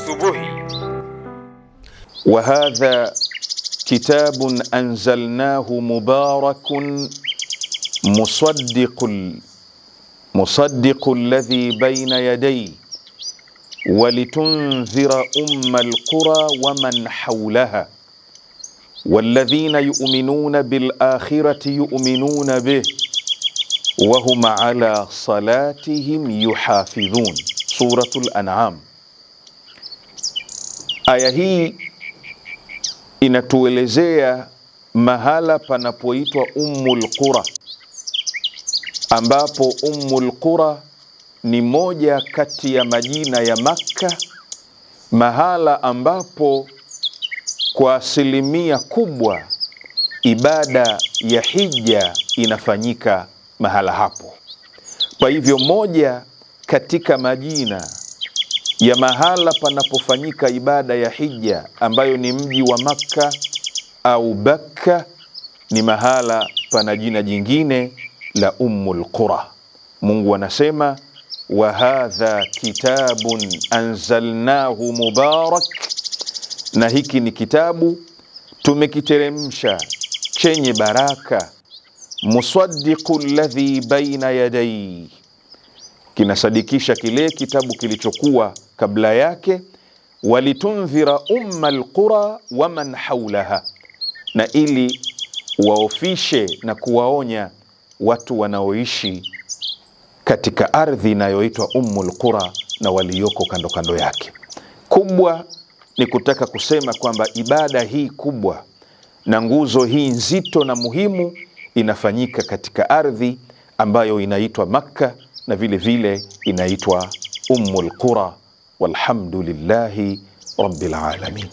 asubuhi. Wa hadha kitabun anzalnahu mubarakun musaddiqu alladhi bayna yadayhi walitunzira ummal qura wa man hawlaha walladhina yu'minuna bil akhirati yu'minuna bih wa hum ala salatihim yuhafidhun. Suratul An'am. Aya hii inatuelezea mahala panapoitwa Ummul Qura, ambapo Ummul Qura ni moja kati ya majina ya Makka, mahala ambapo kwa asilimia kubwa ibada ya hija inafanyika mahala hapo. Kwa hivyo moja katika majina ya mahala panapofanyika ibada ya hija ambayo ni mji wa Makka au Bakka, ni mahala pana jina jingine la Ummul Qura. Mungu anasema wa hadha kitabun anzalnahu mubarak, na hiki ni kitabu tumekiteremsha chenye baraka, musaddiqu alladhi baina yadayhi, kinasadikisha kile kitabu kilichokuwa kabla yake, walitunzira ummal qura wa man hawlaha, na ili waofishe na kuwaonya watu wanaoishi katika ardhi inayoitwa Ummul Qura na walioko kando kando yake. Kubwa ni kutaka kusema kwamba ibada hii kubwa na nguzo hii nzito na muhimu inafanyika katika ardhi ambayo inaitwa Makka na vile vile inaitwa Ummul Qura. Walhamdulillahi Rabbil Alamin.